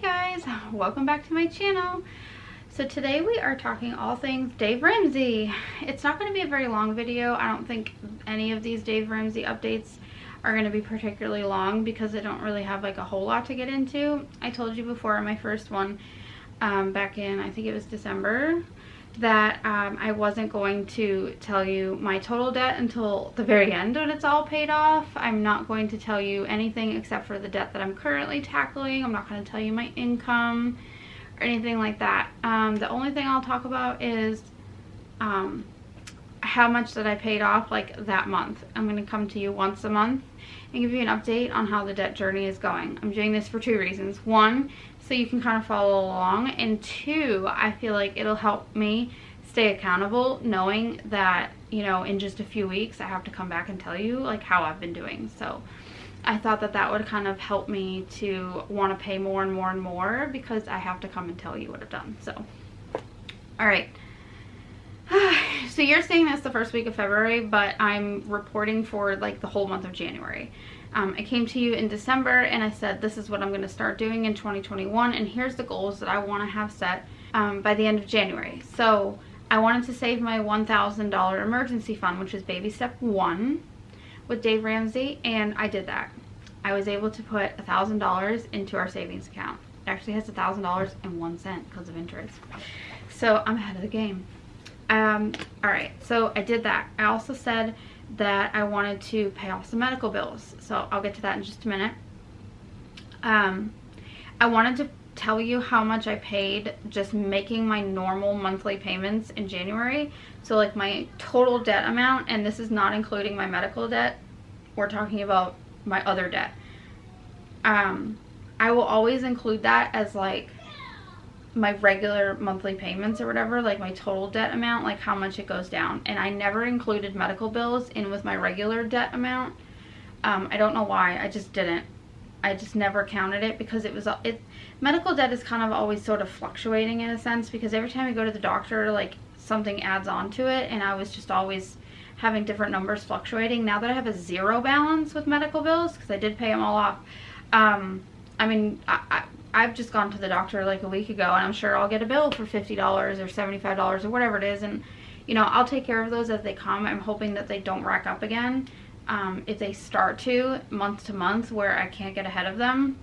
guys, welcome back to my channel. So today we are talking all things Dave Ramsey. It's not going to be a very long video. I don't think any of these Dave Ramsey updates are going to be particularly long because I don't really have like a whole lot to get into. I told you before in my first one back in, I think it was December, that I wasn't going to tell you my total debt until the very end when it's all paid off. I'm not going to tell you anything except for the debt that I'm currently tackling. I'm not going to tell you my income or anything like that. The only thing I'll talk about is how much that I paid off like that month. I'm going to come to you once a month and give you an update on how the debt journey is going. I'm doing this for two reasons. One, so you can kind of follow along, and two, I feel like it'll help me stay accountable knowing that, you know, in just a few weeks I have to come back and tell you like how I've been doing. So I thought that that would kind of help me to want to pay more and more and more because I have to come and tell you what I've done. So all right. So you're seeing this the first week of February, but I'm reporting for like the whole month of January. I came to you in December and I said this is what I'm going to start doing in 2021, and here's the goals that I want to have set by the end of January. So I wanted to save my $1,000 emergency fund, which is baby step 1 with Dave Ramsey, and I did that. I was able to put $1,000 into our savings account. It actually has $1,000.01 because of interest. So I'm ahead of the game. Alright, so I did that. I also said that I wanted to pay off some medical bills, so I'll get to that in just a minute. I wanted to tell you how much I paid just making my normal monthly payments in January. So like my total debt amount, and this is not including my medical debt, we're talking about my other debt. I will always include that as like my regular monthly payments or whatever, like my total debt amount, like how much it goes down. And I never included medical bills in with my regular debt amount. I don't know why, I just didn't. I just never counted it because medical debt is kind of always sort of fluctuating in a sense, because every time I go to the doctor, like something adds on to it, and I was just always having different numbers fluctuating. Now that I have a zero balance with medical bills, because I did pay them all off, I mean, I've just gone to the doctor like a week ago, and I'm sure I'll get a bill for $50 or $75 or whatever it is, and you know, I'll take care of those as they come. I'm hoping that they don't rack up again. If they start to month to month where I can't get ahead of them,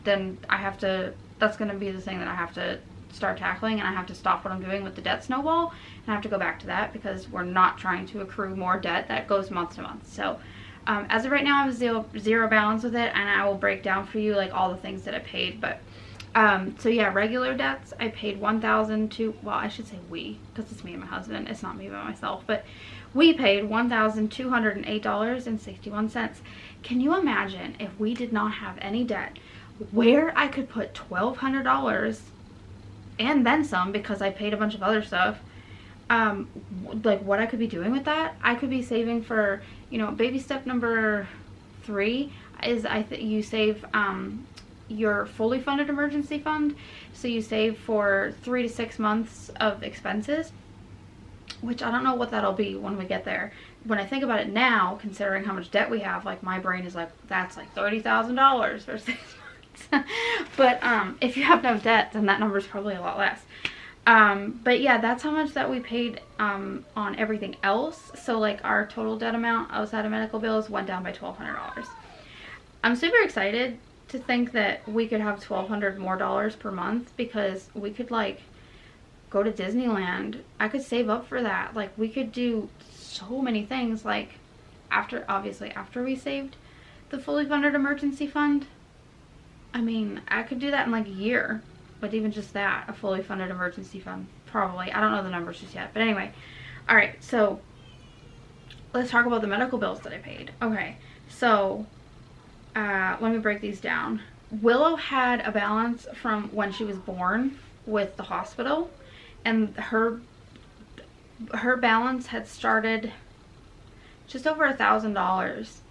then I have to, that's going to be the thing that I have to start tackling, and I have to stop what I'm doing with the debt snowball, and I have to go back to that because we're not trying to accrue more debt that goes month to month. So as of right now, I have zero balance with it, and I will break down for you like all the things that I paid. But so yeah, regular debts, I paid $1,000 to, well, I should say we, because it's me and my husband, it's not me by myself, but we paid $1,208.61. Can you imagine if we did not have any debt, where I could put $1,200 and then some, because I paid a bunch of other stuff, like what I could be doing with that? I could be saving for, you know, baby step number 3 is you save your fully funded emergency fund. So you save for 3 to 6 months of expenses, which I don't know what that'll be when we get there. When I think about it now, considering how much debt we have, like my brain is like, that's like $30,000 for 6 months. But if you have no debt, then that number is probably a lot less. But yeah, that's how much that we paid on everything else. So like our total debt amount outside of medical bills went down by $1,200. I'm super excited to think that we could have $1,200 more per month, because we could like go to Disneyland. I could save up for that. Like we could do so many things, like obviously after we saved the fully funded emergency fund. I mean, I could do that in like a year. But even just that, a fully funded emergency fund, probably. I don't know the numbers just yet. But anyway, all right, so let's talk about the medical bills that I paid. Okay, so let me break these down. Willow had a balance from when she was born with the hospital, and her balance had started just over $1,000,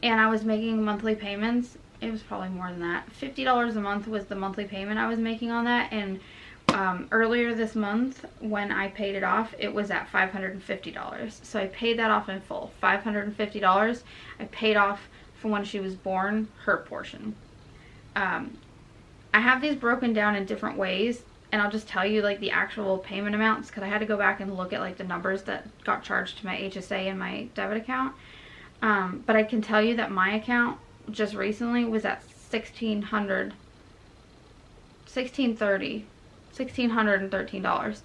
and I was making monthly payments. It was probably more than that. $50 a month was the monthly payment I was making on that, and earlier this month when I paid it off, it was at $550. So I paid that off in full, $550. I paid off from when she was born, her portion. I have these broken down in different ways, and I'll just tell you like the actual payment amounts, because I had to go back and look at like the numbers that got charged to my HSA and my debit account. But I can tell you that my account just recently was at $1,613.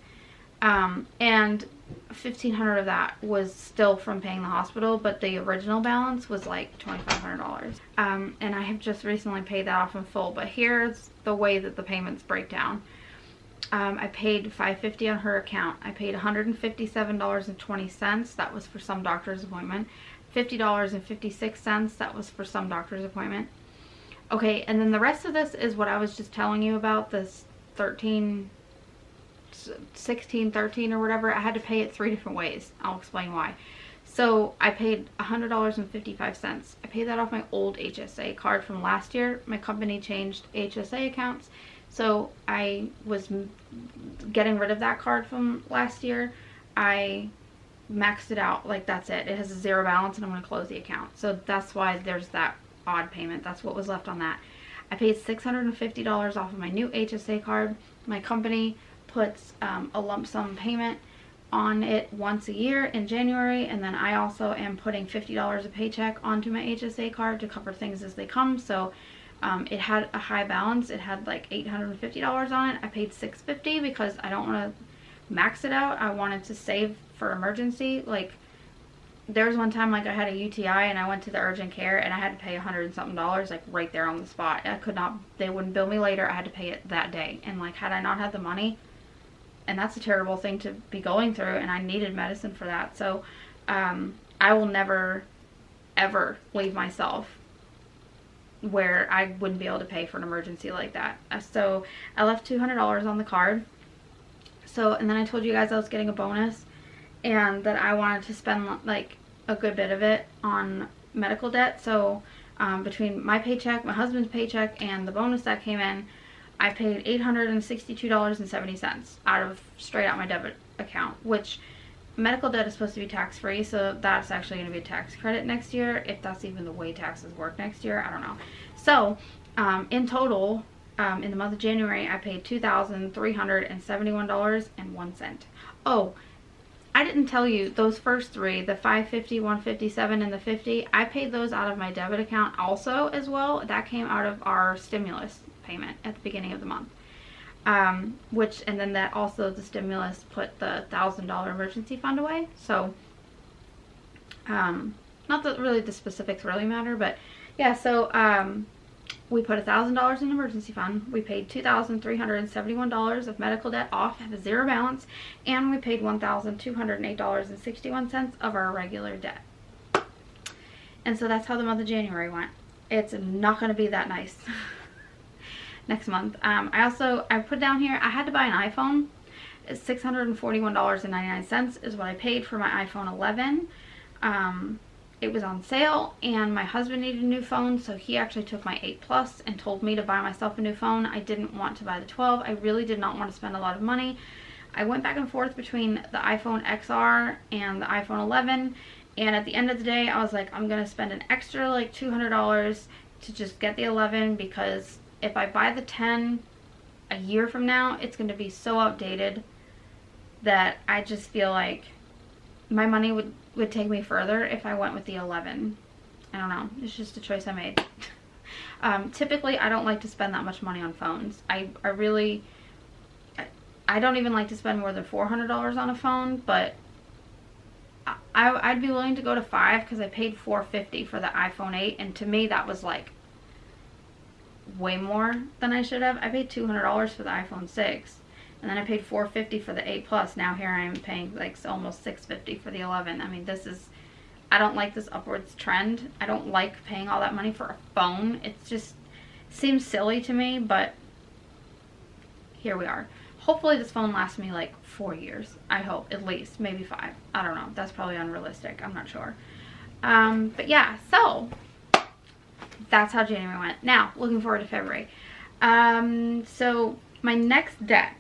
And $1,500 of that was still from paying the hospital, but the original balance was like $2,500. And I have just recently paid that off in full. But here's the way that the payments break down. I paid $550 on her account. I paid $157.20. That was for some doctor's appointment. $50.56. That was for some doctor's appointment. Okay, and then the rest of this is what I was just telling you about, this 1613 or whatever. I had to pay it 3 different ways. I'll explain why. So I paid $100.55. I paid that off my old HSA card from last year. My company changed HSA accounts, so I was getting rid of that card from last year. I maxed it out, like that's it. It has a 0 balance and I'm going to close the account. So that's why there's that odd payment. That's what was left on that. I paid $650 off of my new HSA card. My company puts a lump sum payment on it once a year in January, and then I also am putting $50 a paycheck onto my HSA card to cover things as they come. So it had a high balance. It had like $850 on it. I paid $650 because I don't want to max it out. I wanted to save for emergency. Like there was one time like I had a UTI and I went to the urgent care and I had to pay $100 and something like right there on the spot. I could not, they wouldn't bill me later. I had to pay it that day. And like had I not had the money, and that's a terrible thing to be going through, and I needed medicine for that. So I will never ever leave myself where I wouldn't be able to pay for an emergency like that. So I left $200 on the card. So, and then I told you guys I was getting a bonus and that I wanted to spend like a good bit of it on medical debt. So between my paycheck, my husband's paycheck, and the bonus that came in, I paid $862.70 out of straight out my debit account, which medical debt is supposed to be tax-free, so that's actually going to be a tax credit next year, if that's even the way taxes work next year. I don't know. So in total, in the month of January, I paid $2,371.01. Oh, I didn't tell you those first 3, the $550, $157, and the $50. I paid those out of my debit account also as well. That came out of our stimulus payment at the beginning of the month. And then that also, the stimulus put the $1,000 emergency fund away. So, not that really the specifics really matter, but yeah, so, we put $1,000 in emergency fund. We paid $2,371 of medical debt off at a 0 balance, and we paid $1,208.61 of our regular debt. And so that's how the month of January went. It's not going to be that nice next month. I put down here, I had to buy an iPhone. It's $641.99 is what I paid for my iPhone 11. It was on sale, and my husband needed a new phone, so he actually took my 8 Plus and told me to buy myself a new phone. I didn't want to buy the 12. I really did not want to spend a lot of money. I went back and forth between the iPhone XR and the iPhone 11, and at the end of the day, I was like, I'm going to spend an extra like $200 to just get the 11, because if I buy the 10 a year from now, it's going to be so outdated that I just feel like my money would take me further if I went with the 11. I don't know. It's just a choice I made. Typically, I don't like to spend that much money on phones. I don't even like to spend more than $400 on a phone, but I'd be willing to go to 5 because I paid $450 for the iPhone 8, and to me that was like way more than I should have. I paid $200 for the iPhone 6. And then I paid $450 for the 8 Plus. Now here I am paying like almost $650 for the 11. I mean, this is, I don't like this upwards trend. I don't like paying all that money for a phone. It just seems silly to me, but here we are. Hopefully this phone lasts me like 4 years. I hope, at least, maybe 5. I don't know. That's probably unrealistic. I'm not sure. But yeah, so that's how January went. Now, looking forward to February. So my next debt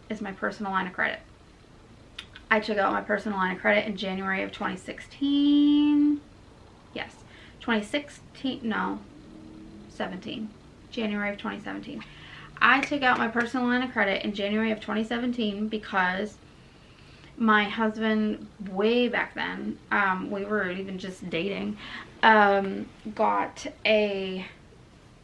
is my personal line of credit. I took out my personal line of credit in January of 2016. Yes, 2016, no, 17. January of 2017. I took out my personal line of credit in January of 2017 because my husband, way back then, we were even just dating, got a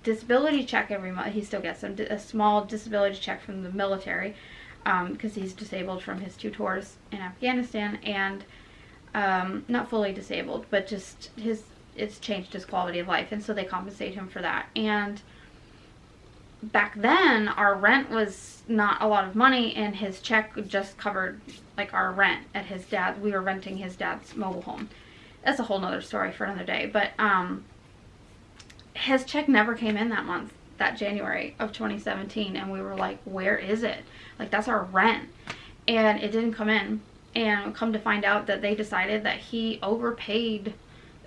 disability check every month. He still gets a small disability check from the military, because he's disabled from his 2 tours in Afghanistan, and not fully disabled, but just it's changed his quality of life, and so they compensate him for that. And back then our rent was not a lot of money, and his check just covered like our rent at his dad. We were renting his dad's mobile home. That's a whole nother story for another day. But his check never came in that month, that January of 2017, and we were like, where is it? Like, that's our rent. And it didn't come in. And come to find out that they decided that he overpaid,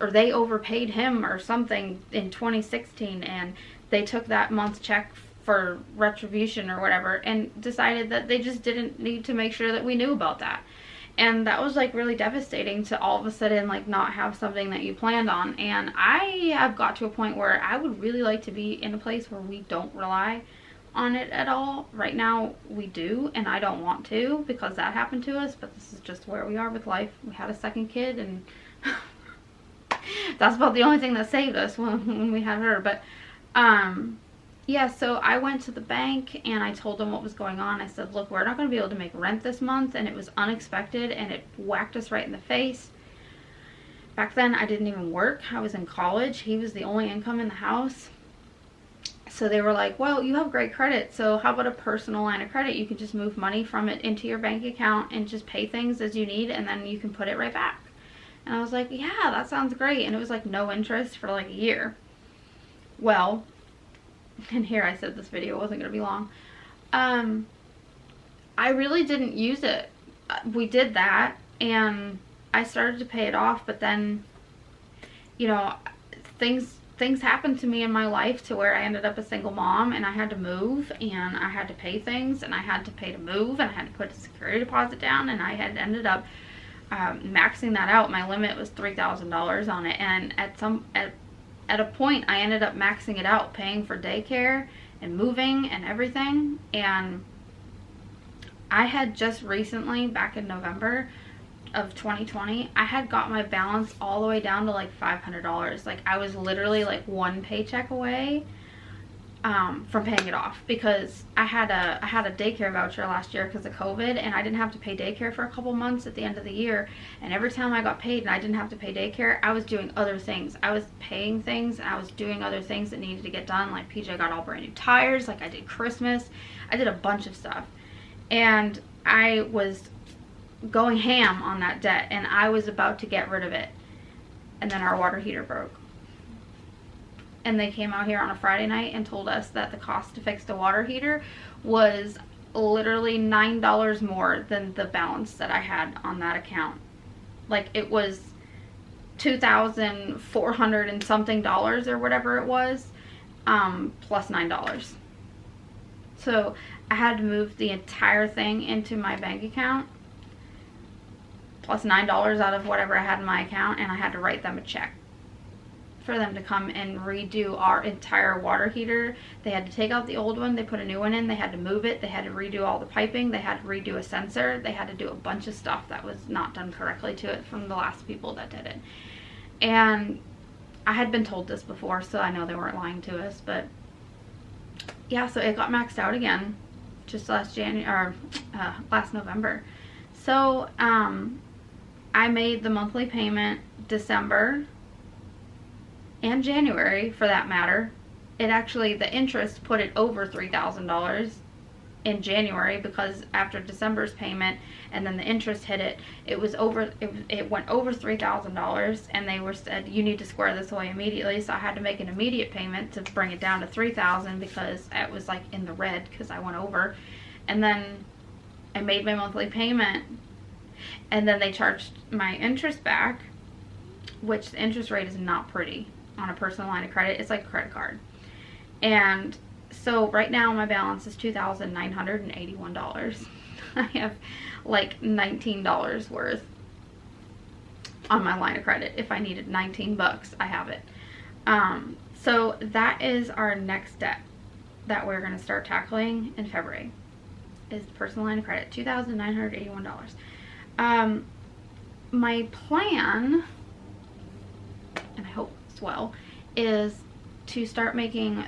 or they overpaid him or something in 2016, and they took that month's check for retribution or whatever, and decided that they just didn't need to make sure that we knew about that. And that was like really devastating to all of a sudden like not have something that you planned on. And I have got to a point where I would really like to be in a place where we don't rely on it at all. Right now we do, and I don't want to, because that happened to us, but this is just where we are with life. We had a second kid, and that's about the only thing that saved us when we had her. But yeah, so I went to the bank and I told them what was going on. I said, look, we're not going to be able to make rent this month, and it was unexpected, and it whacked us right in the face. Back then I didn't even work. I was in college. He was the only income in the house. So they were like, well, you have great credit, so how about a personal line of credit? You can just move money from it into your bank account and just pay things as you need, and then you can put it right back. And I was like, yeah, that sounds great. And it was like no interest for like a year. Well, and here I said this video wasn't going to be long. I really didn't use it. We did that, and I started to pay it off, but then, you know, things happened to me in my life to where I ended up a single mom, and I had to move, and I had to pay things, and I had to pay to move, and I had to put a security deposit down, and I had ended up maxing that out. My limit was $3,000 on it, and at a point I ended up maxing it out, paying for daycare and moving and everything. And I had just recently, back in November of 2020, I had got my balance all the way down to like $500. Like, I was literally like one paycheck away from paying it off, because I had a daycare voucher last year because of COVID, and I didn't have to pay daycare for a couple months at the end of the year. And every time I got paid and I didn't have to pay daycare, I was doing other things. I was paying things, and I was doing other things that needed to get done. Like, PJ got all brand new tires, like I did Christmas. I did a bunch of stuff, and I was going ham on that debt, and I was about to get rid of it. And then our water heater broke. And they came out here on a Friday night and told us that the cost to fix the water heater was literally $9 more than the balance that I had on that account. Like, it was $2,400 and something dollars or whatever it was, plus $9. So I had to move the entire thing into my bank account, plus $9 out of whatever I had in my account, and I had to write them a check for them to come and redo our entire water heater. They had to take out the old one, they put a new one in, they had to move it, they had to redo all the piping, they had to redo a sensor, they had to do a bunch of stuff that was not done correctly to it from the last people that did it. And I had been told this before, so I know they weren't lying to us. But yeah, so it got maxed out again just last November. So I made the monthly payment December and January, for that matter. It actually, the interest put it over $3,000 in January, because after December's payment and then the interest hit it, it was over, it went over $3,000, and they said, you need to square this away immediately. So I had to make an immediate payment to bring it down to $3,000, because it was like in the red because I went over. And then I made my monthly payment, and then they charged my interest back, which the interest rate is not pretty on a personal line of credit. It's like a credit card. And so right now my balance is $2,981. I have like $19 worth on my line of credit. If I needed 19 bucks, I have it. So that is our next debt. that we're going to start tackling in February is personal line of credit, $2,981. My plan, and I hope as well, is to start making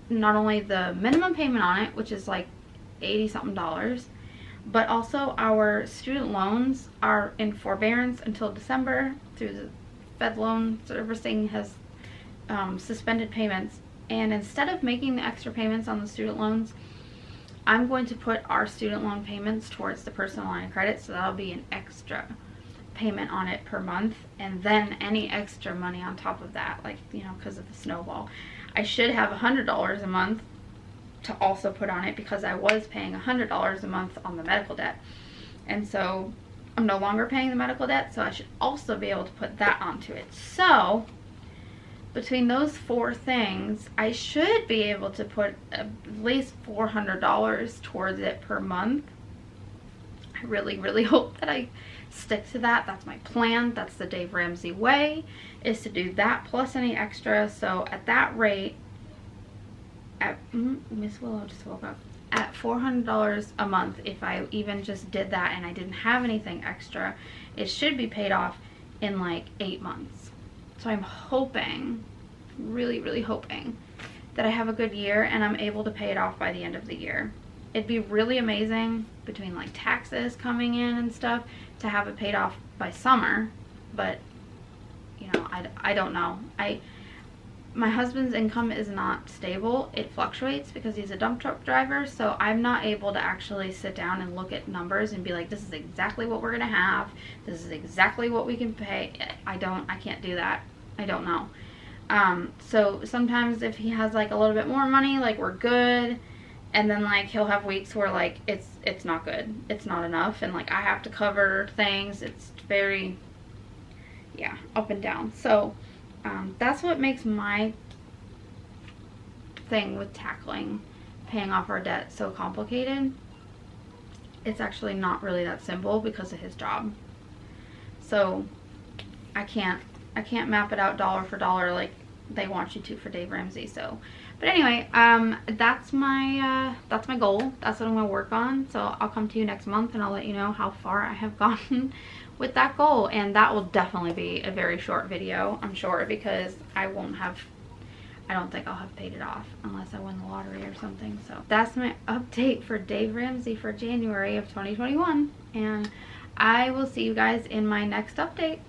not only the minimum payment on it, which is like 80 something dollars, but also our student loans are in forbearance until December through the Fed loan servicing has suspended payments. And instead of making the extra payments on the student loans, I'm going to put our student loan payments towards the personal line of credit, so that'll be an extra payment on it per month, and then any extra money on top of that, like, you know, because of the snowball. I should have $100 a month to also put on it because I was paying $100 a month on the medical debt, and so I'm no longer paying the medical debt, so I should also be able to put that onto it. So between those 4 things, I should be able to put at least $400 towards it per month. I really hope that I stick to that. That's my plan. That's the Dave Ramsey way, is to do that plus any extra. So at that rate, at Miss Willow just woke up, at $400 a month, if I even just did that and I didn't have anything extra, it should be paid off in like 8 months. So I'm hoping, really hoping, that I have a good year and I'm able to pay it off by the end of the year. It'd be really amazing, between like taxes coming in and stuff, to have it paid off by summer, but you know, I don't know. My husband's income is not stable. It fluctuates because he's a dump truck driver, so I'm not able to actually sit down and look at numbers and be like, this is exactly what we're gonna have, this is exactly what we can pay. I can't do that. I don't know. So sometimes if he has like a little bit more money, like, we're good, and then like he'll have weeks where like it's not good, it's not enough, and like I have to cover things. It's very, yeah, up and down. So that's what makes my thing with tackling paying off our debt so complicated. It's actually not really that simple because of his job. So I can't map it out dollar for dollar like they want you to for Dave Ramsey. So, but anyway, that's my goal. That's what I'm gonna work on. So I'll come to you next month and I'll let you know how far I have gotten with that goal, and that will definitely be a very short video, I'm sure, because I don't think I'll have paid it off unless I win the lottery or something. So that's my update for Dave Ramsey for January of 2021, and I will see you guys in my next update.